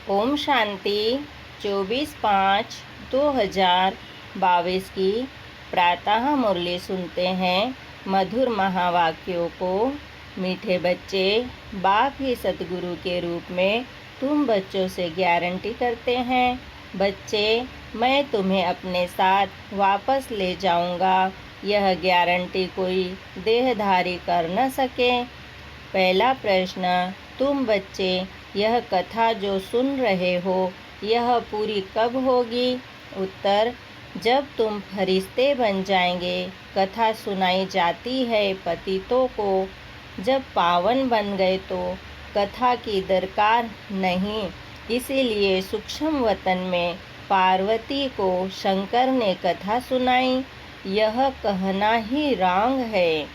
ओम शांति 24/5/2022 की प्रातः मुरली सुनते हैं। मधुर महावाक्यों को। मीठे बच्चे, बाप ही सतगुरु के रूप में तुम बच्चों से गारंटी करते हैं। बच्चे, मैं तुम्हें अपने साथ वापस ले जाऊंगा। यह गारंटी कोई देहधारी कर न सके। पहला प्रश्न, तुम बच्चे यह कथा जो सुन रहे हो यह पूरी कब होगी? उत्तर, जब तुम फरिश्ते बन जाएंगे। कथा सुनाई जाती है पतितों को। जब पावन बन गए तो कथा की दरकार नहीं। इसीलिए सूक्ष्म वतन में पार्वती को शंकर ने कथा सुनाई। यह कहना ही रॉन्ग है।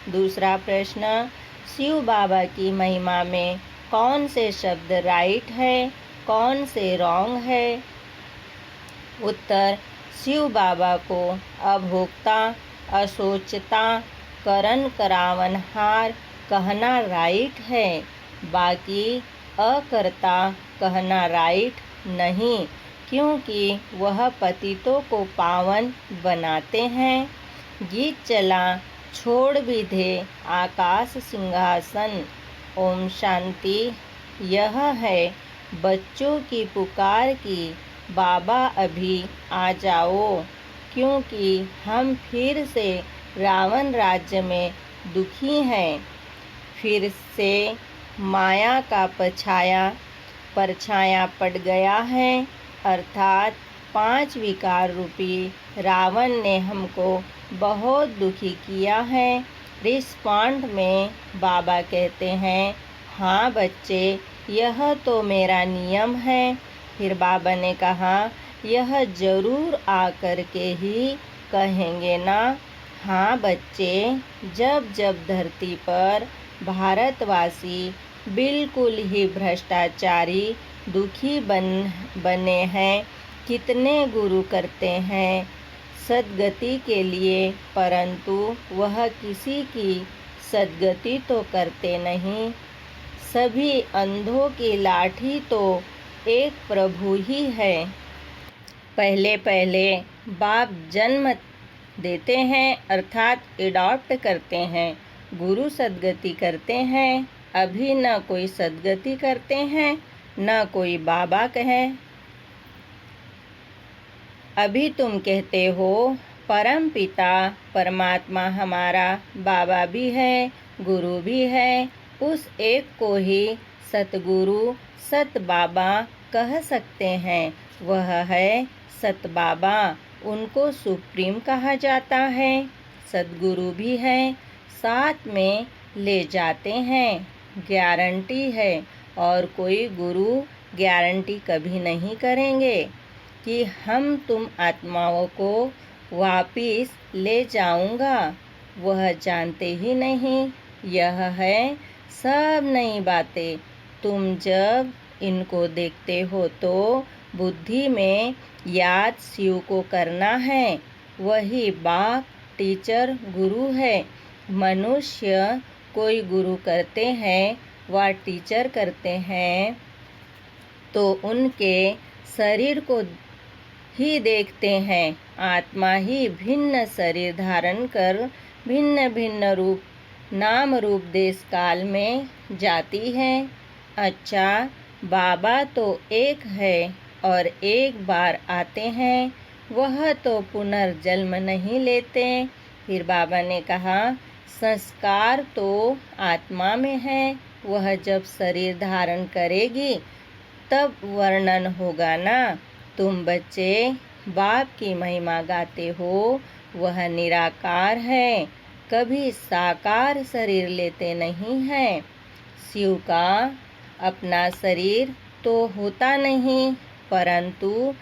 दूसरा प्रश्न, शिव बाबा की महिमा में कौन से शब्द राइट है, कौन से रॉन्ग है? उत्तर, शिव बाबा को अभोक्ता, अशोचता, करण करावनहार कहना राइट है। बाकी अकर्ता कहना राइट नहीं, क्योंकि वह पतितों को पावन बनाते हैं। गीत चला, छोड़ भी दे आकाश सिंहासन। ओम शांति। यह है बच्चों की पुकार की बाबा अभी आ जाओ, क्योंकि हम फिर से रावण राज्य में दुखी हैं। फिर से माया का परछाया पड़ गया है, अर्थात 5 विकार रूपी रावण ने हमको बहुत दुखी किया है। रिस्पॉन्ड में बाबा कहते हैं, हाँ बच्चे, यह तो मेरा नियम है। फिर बाबा ने कहा, यह जरूर आकर के ही कहेंगे ना? हाँ बच्चे, जब जब धरती पर भारतवासी बिल्कुल ही भ्रष्टाचारी दुखी बने हैं। कितने गुरु करते हैं सद्गति के लिए, परंतु वह किसी की सद्गति तो करते नहीं। सभी अंधों की लाठी तो एक प्रभु ही है। पहले पहले बाप जन्म देते हैं, अर्थात एडॉप्ट करते हैं। गुरु सद्गति करते हैं। अभी न कोई सद्गति करते हैं, न कोई बाबा कहे। अभी तुम कहते हो परम पिता परमात्मा हमारा बाबा भी है, गुरु भी है। उस एक को ही सतगुरु सत बाबा कह सकते हैं। वह है सत बाबा। उनको सुप्रीम कहा जाता है। सतगुरु भी है, साथ में ले जाते हैं। गारंटी है, और कोई गुरु गारंटी कभी नहीं करेंगे कि हम तुम आत्माओं को वापिस ले जाऊंगा। वह जानते ही नहीं। यह है सब नई बातें। तुम जब इनको देखते हो तो बुद्धि में याद शिव को करना है। वही बाप टीचर गुरु है। मनुष्य कोई गुरु करते हैं व टीचर करते हैं तो उनके शरीर को ही देखते हैं। आत्मा ही भिन्न शरीर धारण कर भिन्न भिन्न रूप नाम रूप देश काल में जाती है। अच्छा, बाबा तो एक है और एक बार आते हैं। वह तो पुनर्जन्म नहीं लेते। फिर बाबा ने कहा, संस्कार तो आत्मा में है। वह जब शरीर धारण करेगी तब वर्णन होगा ना। तुम बच्चे बाप की महिमा गाते हो। वह निराकार है, कभी साकार शरीर लेते नहीं हैं। शिव का अपना शरीर तो होता नहीं, परंतु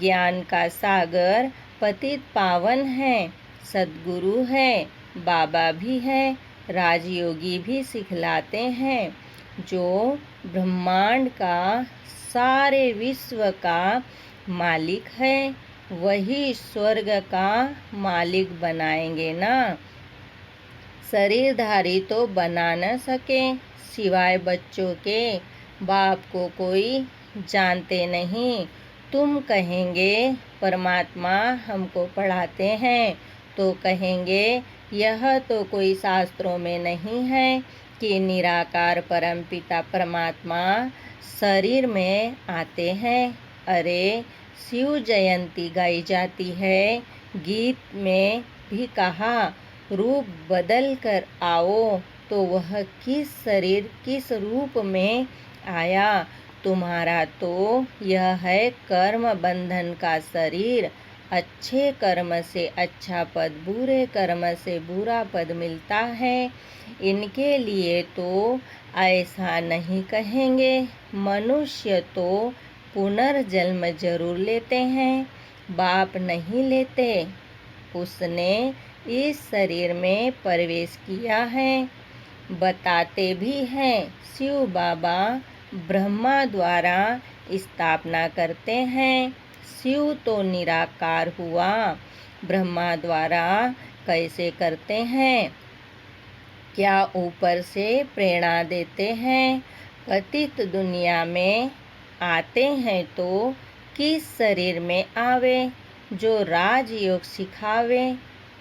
ज्ञान का सागर पतित पावन है। सद्गुरु है, बाबा भी है, राजयोगी भी सिखलाते हैं। जो ब्रह्मांड का सारे विश्व का मालिक है, वही स्वर्ग का मालिक बनाएंगे ना। शरीरधारी तो बना न सके, सिवाय बच्चों के। बाप को कोई जानते नहीं। तुम कहेंगे परमात्मा हमको पढ़ाते हैं, तो कहेंगे यह तो कोई शास्त्रों में नहीं है कि निराकार परमपिता परमात्मा शरीर में आते हैं। अरे शिव जयंती गाई जाती है, गीत में भी कहा रूप बदल कर आओ, तो वह किस शरीर किस रूप में आया। तुम्हारा तो यह है कर्म बंधन का शरीर। अच्छे कर्म से अच्छा पद, बुरे कर्म से बुरा पद मिलता है। इनके लिए तो ऐसा नहीं कहेंगे। मनुष्य तो पुनर्जन्म जरूर लेते हैं, बाप नहीं लेते। उसने इस शरीर में प्रवेश किया है। बताते भी हैं शिव बाबा ब्रह्मा द्वारा स्थापना करते हैं। शिव तो निराकार हुआ, ब्रह्मा द्वारा कैसे करते हैं? क्या ऊपर से प्रेरणा देते हैं? पतित दुनिया में आते हैं तो किस शरीर में आवे, जो राजयोग सिखावे।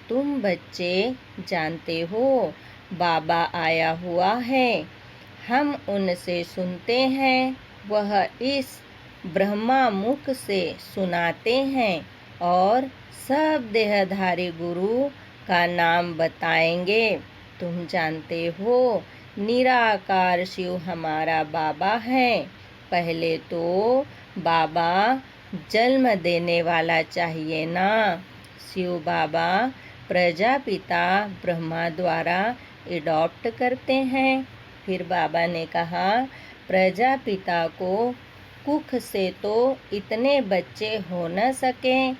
तुम बच्चे जानते हो बाबा आया हुआ है, हम उनसे सुनते हैं। वह इस ब्रह्मा मुख से सुनाते हैं और सब देहधारी गुरु का नाम बताएंगे। तुम जानते हो निराकार शिव हमारा बाबा है। पहले तो बाबा जन्म देने वाला चाहिए ना। शिव बाबा प्रजापिता ब्रह्मा द्वारा एडॉप्ट करते हैं। फिर बाबा ने कहा प्रजापिता को कुख से तो इतने बच्चे हो न सके,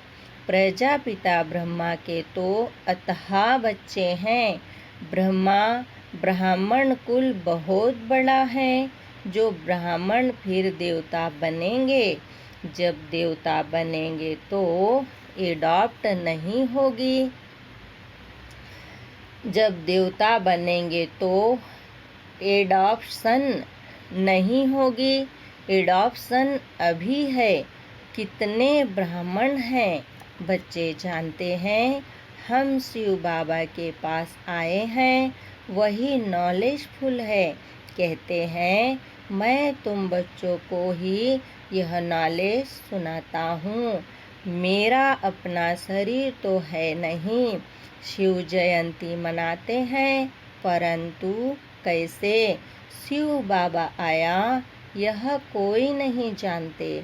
प्रजापिता ब्रह्मा के तो अथाह बच्चे हैं। ब्रह्मा ब्राह्मण कुल बहुत बड़ा है, जो ब्राह्मण फिर देवता बनेंगे। जब देवता बनेंगे तो एडॉप्ट नहीं होगी। जब देवता बनेंगे तो एडॉप्शन नहीं होगी। एडॉप्शन अभी है। कितने ब्राह्मण हैं बच्चे जानते हैं। हम शिव बाबा के पास आए हैं, वही नॉलेजफुल है। कहते हैं मैं तुम बच्चों को ही यह नॉलेज सुनाता हूँ। मेरा अपना शरीर तो है नहीं। शिव जयंती मनाते हैं, परंतु कैसे शिव बाबा आया यह कोई नहीं जानते।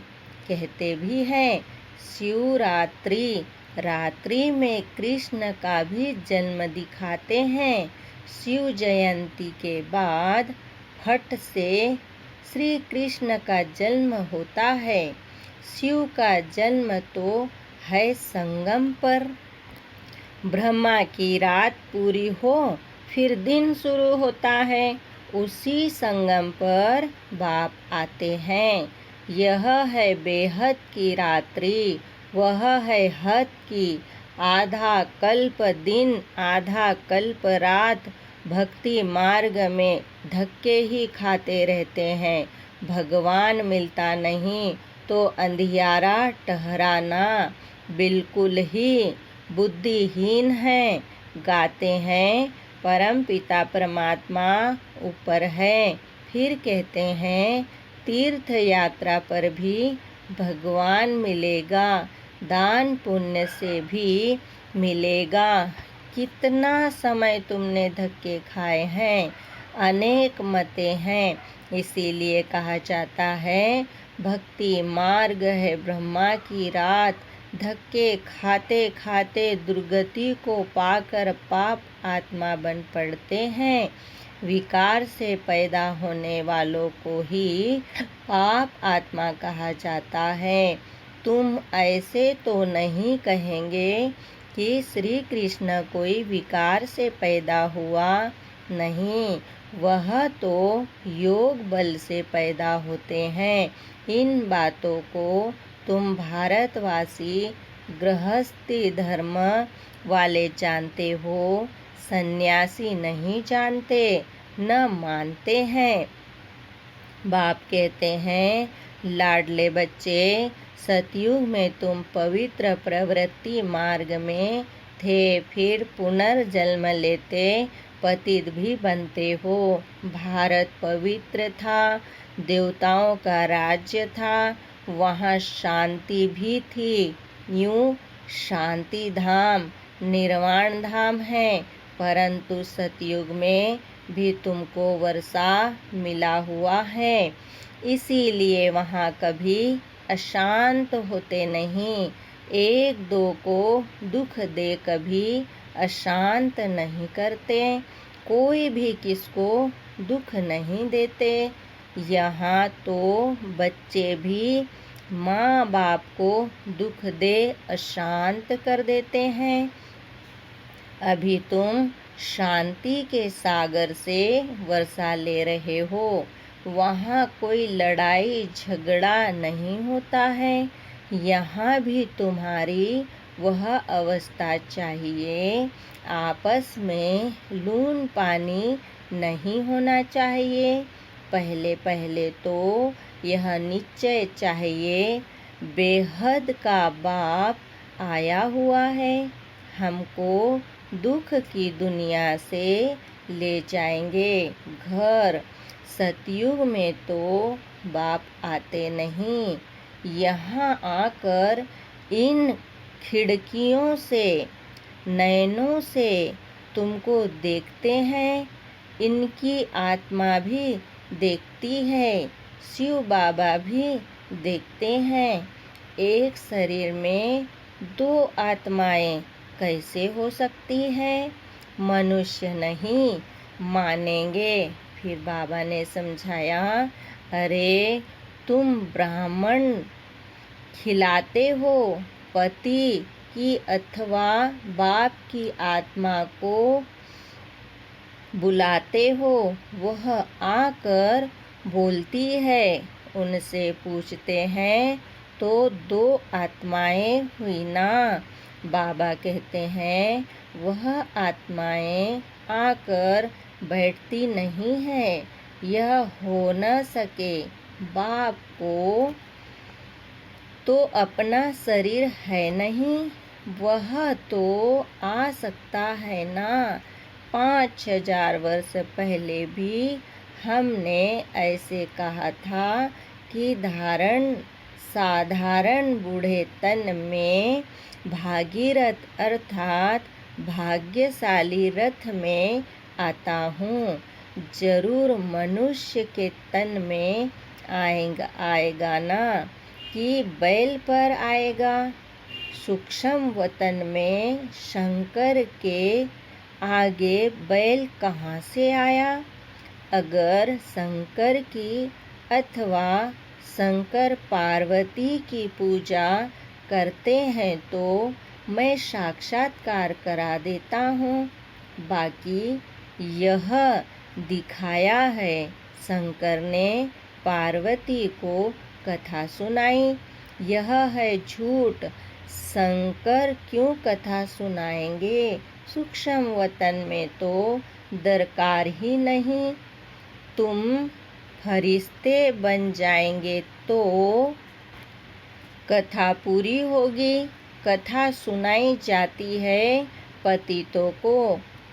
कहते भी हैं शिवरात्रि, रात्रि में कृष्ण का भी जन्म दिखाते हैं। शिव जयंती के बाद फट से श्री कृष्ण का जन्म होता है। शिव का जन्म तो है संगम पर। ब्रह्मा की रात पूरी हो फिर दिन शुरू होता है। उसी संगम पर बाप आते हैं। यह है बेहद की रात्रि, वह है हद की। आधा कल्प दिन, आधा कल्प रात भक्ति मार्ग में धक्के ही खाते रहते हैं। भगवान मिलता नहीं तो अंधियारा ठहराना बिल्कुल ही बुद्धिहीन है। गाते हैं परम पिता परमात्मा ऊपर है। फिर कहते हैं तीर्थ यात्रा पर भी भगवान मिलेगा, दान पुण्य से भी मिलेगा। कितना समय तुमने धक्के खाए हैं, अनेक मते हैं। इसीलिए कहा जाता है भक्ति मार्ग है ब्रह्मा की रात। धक्के खाते खाते दुर्गति को पाकर पाप आत्मा बन पड़ते हैं। विकार से पैदा होने वालों को ही पाप आत्मा कहा जाता है। तुम ऐसे तो नहीं कहेंगे कि श्री कृष्ण कोई विकार से पैदा हुआ? नहीं, वह तो योग बल से पैदा होते हैं। इन बातों को तुम भारतवासी गृहस्थी धर्म वाले जानते हो, सन्यासी नहीं जानते, न मानते हैं। बाप कहते हैं लाडले बच्चे, सतयुग में तुम पवित्र प्रवृत्ति मार्ग में थे, फिर पुनर्जन्म लेते पतित भी बनते हो। भारत पवित्र था, देवताओं का राज्य था, वहाँ शांति भी थी। यूं शांति धाम निर्वाण धाम है, परंतु सतयुग में भी तुमको वर्षा मिला हुआ है, इसीलिए वहाँ कभी अशांत होते नहीं। एक दो को दुख दे कभी अशांत नहीं करते, कोई भी किसको दुख नहीं देते। यहाँ तो बच्चे भी माँ बाप को दुख दे अशांत कर देते हैं। अभी तुम शांति के सागर से वर्षा ले रहे हो, वहाँ कोई लड़ाई झगड़ा नहीं होता है। यहाँ भी तुम्हारी वह अवस्था चाहिए, आपस में लून पानी नहीं होना चाहिए। पहले पहले तो यह निश्चय चाहिए, बेहद का बाप आया हुआ है, हमको दुख की दुनिया से ले जाएंगे घर। सतयुग में तो बाप आते नहीं, यहाँ आकर इन खिड़कियों से, नयनों से तुमको देखते हैं, इनकी आत्मा भी देखती है, शिव बाबा भी देखते हैं। एक शरीर में दो आत्माएं कैसे हो सकती है? मनुष्य नहीं मानेंगे। फिर बाबा ने समझाया, अरे तुम ब्राह्मण खिलाते हो, पति की अथवा बाप की आत्मा को बुलाते हो, वह आकर बोलती है, उनसे पूछते हैं तो दो आत्माएं हुई ना। बाबा कहते हैं वह आत्माएं आकर बैठती नहीं है, यह हो न सके। बाप को तो अपना शरीर है नहीं, वह तो आ सकता है ना। 5000 वर्ष पहले भी हमने ऐसे कहा था कि साधारण बूढ़े तन में भागीरथ अर्थात भाग्यशाली रथ में आता हूँ, जरूर मनुष्य के तन में आएगा ना, कि बैल पर आएगा। सूक्ष्म वतन में शंकर के आगे बैल कहाँ से आया? अगर शंकर की अथवा शंकर पार्वती की पूजा करते हैं तो मैं साक्षात्कार करा देता हूँ। बाकी यह दिखाया है, शंकर ने पार्वती को कथा सुनाई, यह है झूठ। शंकर क्यों कथा सुनाएंगे? सूक्ष्म वतन में तो दरकार ही नहीं। तुम फरिश्ते बन जाएंगे तो कथा पूरी होगी। कथा सुनाई जाती है पतितों को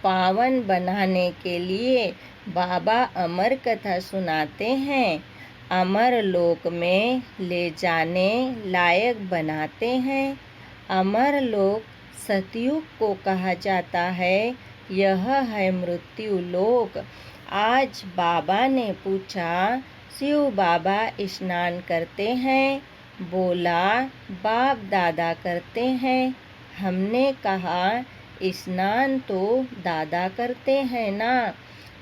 पावन बनाने के लिए। बाबा अमर कथा सुनाते हैं, अमर लोक में ले जाने लायक बनाते हैं। अमर लोक सतयुग को कहा जाता है, यह है मृत्यु लोक। आज बाबा ने पूछा, शिव बाबा स्नान करते हैं? बोला, बाप दादा करते हैं। हमने कहा, स्नान तो दादा करते हैं ना,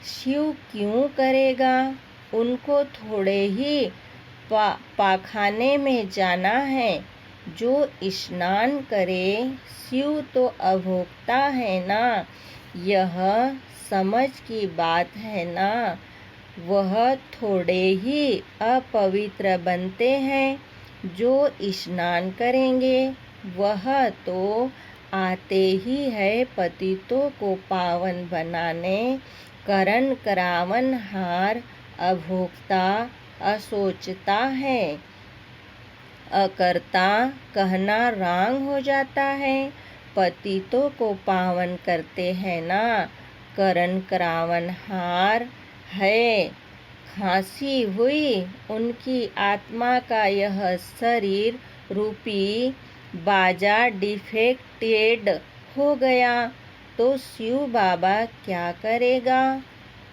शिव क्यों करेगा? उनको थोड़े ही पाखाने में जाना है, जो स्नान करे शिव तो अभोक्ता है ना, यह समझ की बात है ना। वह थोड़े ही अपवित्र बनते हैं, जो स्नान करेंगे वह तो आते ही है पतितों को पावन बनाने। करावन हार अभोक्ता असोचता है, अकर्ता कहना रांग हो जाता है। पतितों को पावन करते हैं ना, करण करावन हार है। खांसी हुई उनकी आत्मा का यह शरीर रूपी बाजा डिफेक्टेड हो गया तो शिव बाबा क्या करेगा?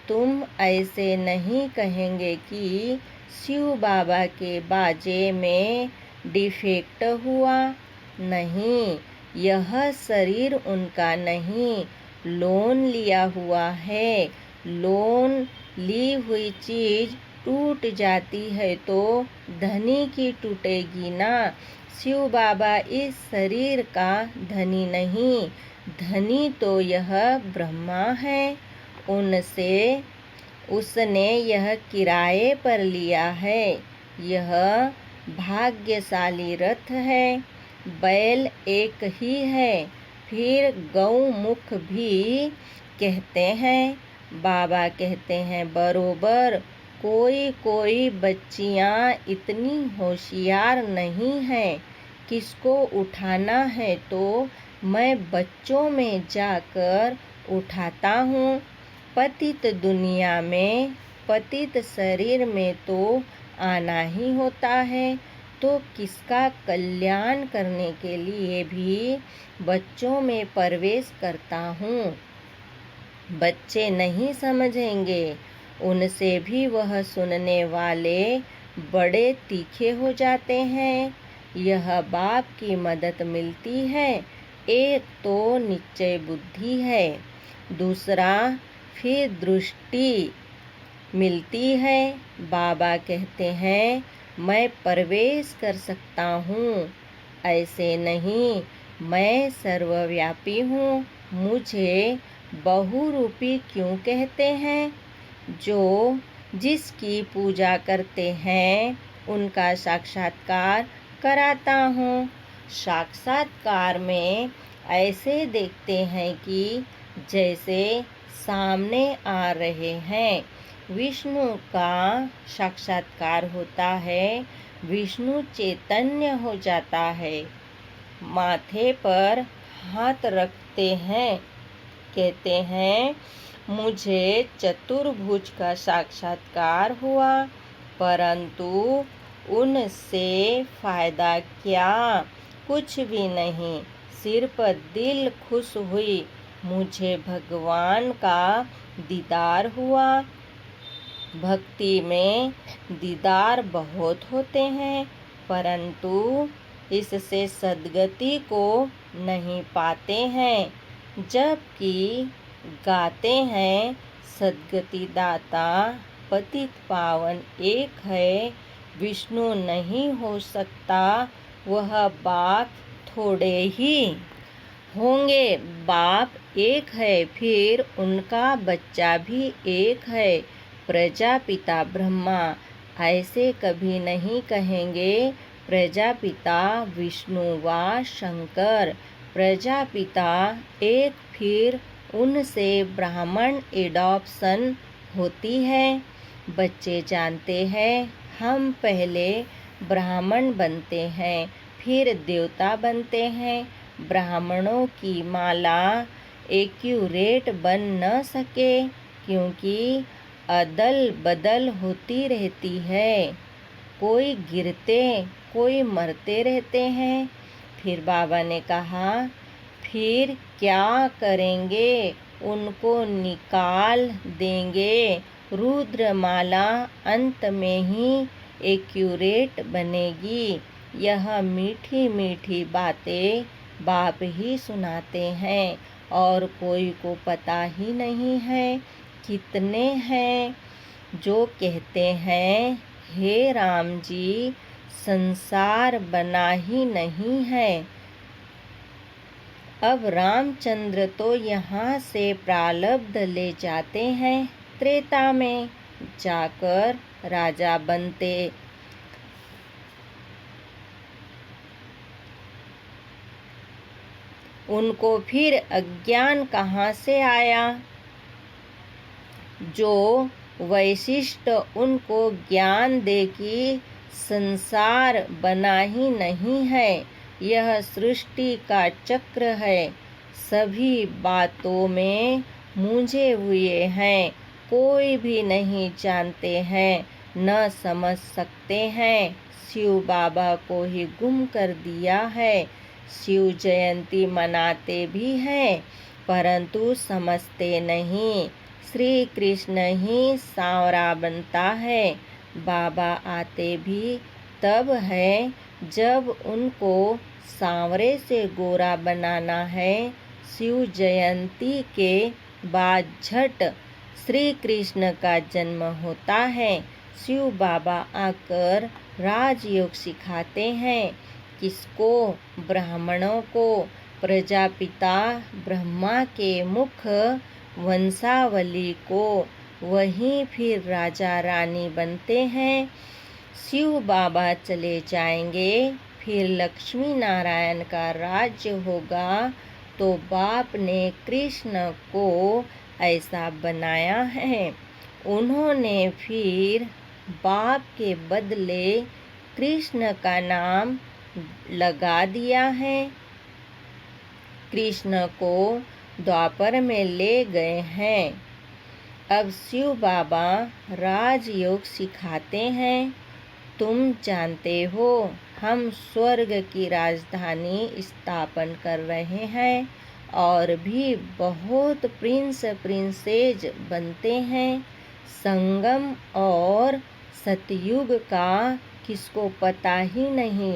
तुम ऐसे नहीं कहेंगे कि शिव बाबा के बाजे में डिफेक्ट हुआ। नहीं, यह शरीर उनका नहीं, लोन लिया हुआ है। लोन ली हुई चीज टूट जाती है तो धनी की टूटेगी ना। शिव बाबा इस शरीर का धनी नहीं, धनी तो यह ब्रह्मा है। उसने यह किराए पर लिया है। यह भाग्यशाली रथ है। बैल एक ही है, फिर गौमुख भी कहते हैं। बाबा कहते हैं बरोबर। कोई कोई बच्चियां इतनी होशियार नहीं हैं। किसको उठाना है तो मैं बच्चों में जाकर उठाता हूँ। पतित दुनिया में, पतित शरीर में तो आना ही होता है, तो किसका कल्याण करने के लिए भी बच्चों में प्रवेश करता हूँ। बच्चे नहीं समझेंगे, उनसे भी वह सुनने वाले बड़े तीखे हो जाते हैं। यह बाप की मदद मिलती है। एक तो निश्चय बुद्धि है, दूसरा फिर दृष्टि मिलती है। बाबा कहते हैं मैं प्रवेश कर सकता हूँ, ऐसे नहीं, मैं सर्वव्यापी हूँ। मुझे बहुरूपी क्यों कहते हैं? जो जिसकी पूजा करते हैं उनका साक्षात्कार कराता हूँ। साक्षात्कार में ऐसे देखते हैं कि जैसे सामने आ रहे हैं। विष्णु का साक्षात्कार होता है, विष्णु चैतन्य हो जाता है। माथे पर हाथ रखते हैं, कहते हैं मुझे चतुर्भुज का साक्षात्कार हुआ, परंतु उनसे फायदा क्या? कुछ भी नहीं, सिर्फ दिल खुश हुई, मुझे भगवान का दीदार हुआ। भक्ति में दीदार बहुत होते हैं, परंतु इससे सद्गति को नहीं पाते हैं। जबकि गाते हैं सद्गति दाता पतित पावन एक है, विष्णु नहीं हो सकता, वह बाप थोड़े ही होंगे। बाप एक है, फिर उनका बच्चा भी एक है, प्रजापिता ब्रह्मा। ऐसे कभी नहीं कहेंगे प्रजापिता विष्णु व शंकर। प्रजापिता एक, फिर उनसे ब्राह्मण एडॉप्शन होती है। बच्चे जानते हैं हम पहले ब्राह्मण बनते हैं, फिर देवता बनते हैं। ब्राह्मणों की माला एक्यूरेट बन न सके, क्योंकि अदल बदल होती रहती है। कोई गिरते, कोई मरते रहते हैं। फिर बाबा ने कहा फिर क्या करेंगे? उनको निकाल देंगे। रुद्रमाला अंत में ही एक्यूरेट बनेगी। यह मीठी मीठी बातें बाप ही सुनाते हैं और कोई को पता ही नहीं है। कितने हैं जो कहते हैं हे राम जी, संसार बना ही नहीं है। अब रामचंद्र तो यहाँ से प्रारब्ध ले जाते हैं, त्रेता में जाकर राजा बनते। उनको फिर अज्ञान कहाँ से आया? जो वैशिष्ट उनको ज्ञान दे कि संसार बना ही नहीं है, यह सृष्टि का चक्र है। सभी बातों में मूंझे हुए हैं, कोई भी नहीं जानते हैं, न समझ सकते हैं। शिव बाबा को ही गुम कर दिया है। शिव जयंती मनाते भी हैं, परंतु समझते नहीं। श्री कृष्ण ही सांवरा बनता है। बाबा आते भी तब है जब उनको सांवरे से गोरा बनाना है। शिव जयंती के बाद झट श्री कृष्ण का जन्म होता है। शिव बाबा आकर राजयोग सिखाते हैं। किसको? ब्राह्मणों को। प्रजापिता ब्रह्मा के मुख वंशावली को। वहीं फिर राजा रानी बनते हैं। शिव बाबा चले जाएंगे, फिर लक्ष्मी नारायण का राज्य होगा। तो बाप ने कृष्ण को ऐसा बनाया है। उन्होंने फिर बाप के बदले कृष्ण का नाम लगा दिया है। कृष्ण को द्वापर में ले गए हैं। अब शिव बाबा राजयोग सिखाते हैं। तुम जानते हो, हम स्वर्ग की राजधानी स्थापन कर रहे हैं और भी बहुत प्रिंस प्रिंसेज बनते हैं। संगम और सतयुग का किसको पता ही नहीं।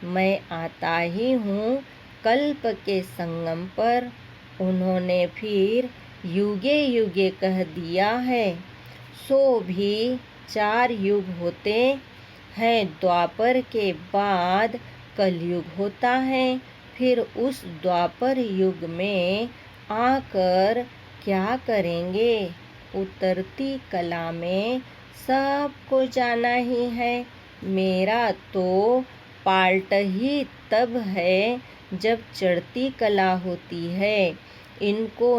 मैं आता ही हूँ कल्प के संगम पर। उन्होंने फिर युगे युगे कह दिया है। सो भी 4 युग होते हैं। द्वापर के बाद कलयुग होता है। फिर उस द्वापर युग में आकर क्या करेंगे? उतरती कला में सबको जाना ही है। मेरा तो पार्ट ही तब है जब चढ़ती कला होती है। इनको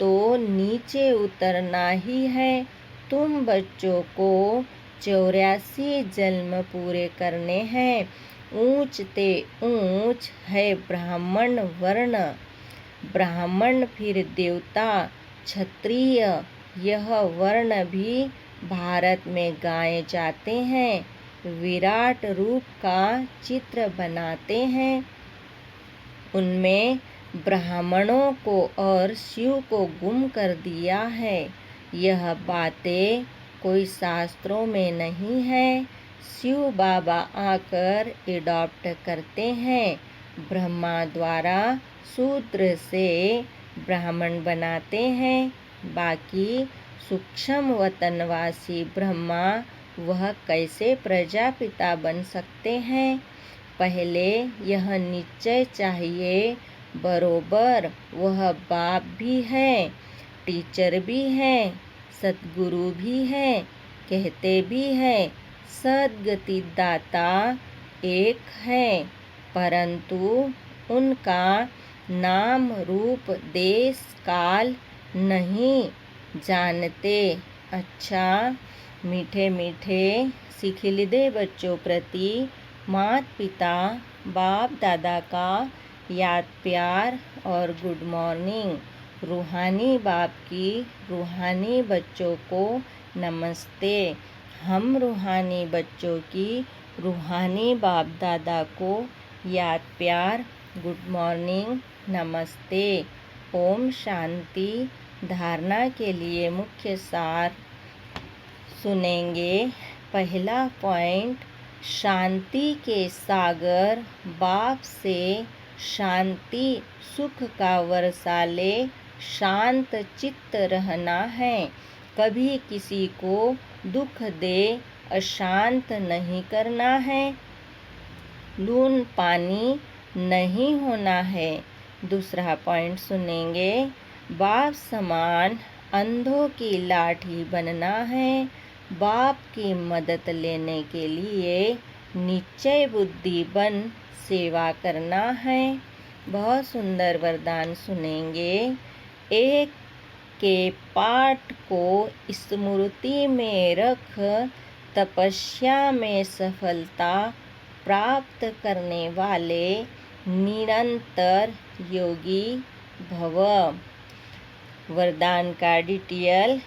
तो नीचे उतरना ही है। तुम बच्चों को 84 जन्म पूरे करने हैं। ऊंच ते ऊंच है ब्राह्मण वर्ण। ब्राह्मण फिर देवता, क्षत्रिय, यह वर्ण भी भारत में गाए जाते हैं। विराट रूप का चित्र बनाते हैं। उनमें ब्राह्मणों को और शिव को गुम कर दिया है। यह बातें कोई शास्त्रों में नहीं है। शिव बाबा आकर एडॉप्ट करते हैं। ब्रह्मा द्वारा शूद्र से ब्राह्मण बनाते हैं। बाकी सूक्ष्म वतनवासी ब्रह्मा वह कैसे प्रजापिता बन सकते हैं? पहले यह निश्चय चाहिए। बरोबर वह बाप भी है, टीचर भी है, सतगुरु भी है, कहते भी है सद्गति दाता एक है, परंतु उनका नाम रूप देश काल नहीं जानते। अच्छा, मीठे मीठे सिखिलिदे बच्चों प्रति माता पिता बाप दादा का याद प्यार और गुड मॉर्निंग। रूहानी बाप की रूहानी बच्चों को नमस्ते। हम रूहानी बच्चों की रूहानी बाप दादा को याद प्यार गुड मॉर्निंग नमस्ते। ओम शांति। धारणा के लिए मुख्य सार सुनेंगे। पहला पॉइंट, शांति के सागर बाप से शांति सुख का वर्षा ले शांत चित्त रहना है। कभी किसी को दुख दे अशांत नहीं करना है। लून पानी नहीं होना है। दूसरा पॉइंट सुनेंगे। बाप समान अंधों की लाठी बनना है। बाप की मदद लेने के लिए निश्चय बुद्धि बन सेवा करना है। बहुत सुंदर वरदान सुनेंगे। एक के पाठ को स्मृति में रख तपस्या में सफलता प्राप्त करने वाले निरंतर योगी भव। वरदान का डिटेल।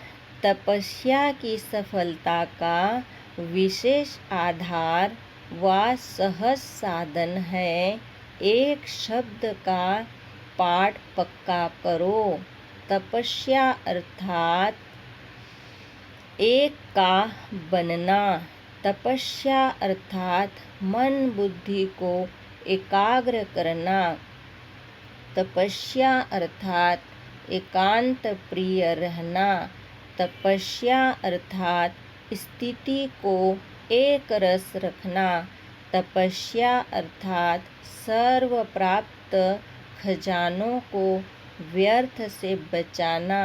तपस्या की सफलता का विशेष आधार व सहज साधन है। एक शब्द का पाठ पक्का करो। तपस्या अर्थात एक का बनना। तपस्या अर्थात मन बुद्धि को एकाग्र करना। तपस्या अर्थात एकांत प्रिय रहना। तपस्या अर्थात स्थिति को एक रस रखना। तपस्या अर्थात सर्व प्राप्त खजानों को व्यर्थ से बचाना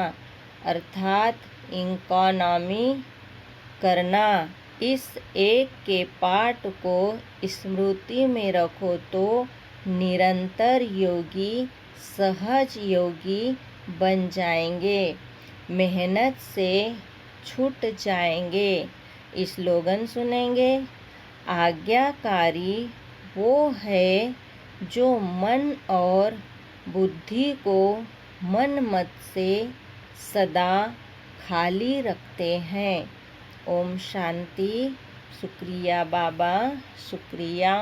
अर्थात इकोनॉमी करना। इस एक के पाठ को स्मृति में रखो तो निरंतर योगी सहज योगी बन जाएंगे, मेहनत से छूट जाएंगे। स्लोगन सुनेंगे। आज्ञाकारी वो है जो मन और बुद्धि को मन मत से सदा खाली रखते हैं। ओम शांति। शुक्रिया बाबा, शुक्रिया।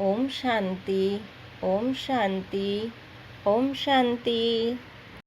ओम शांति, ओम शांति, ओम शांति।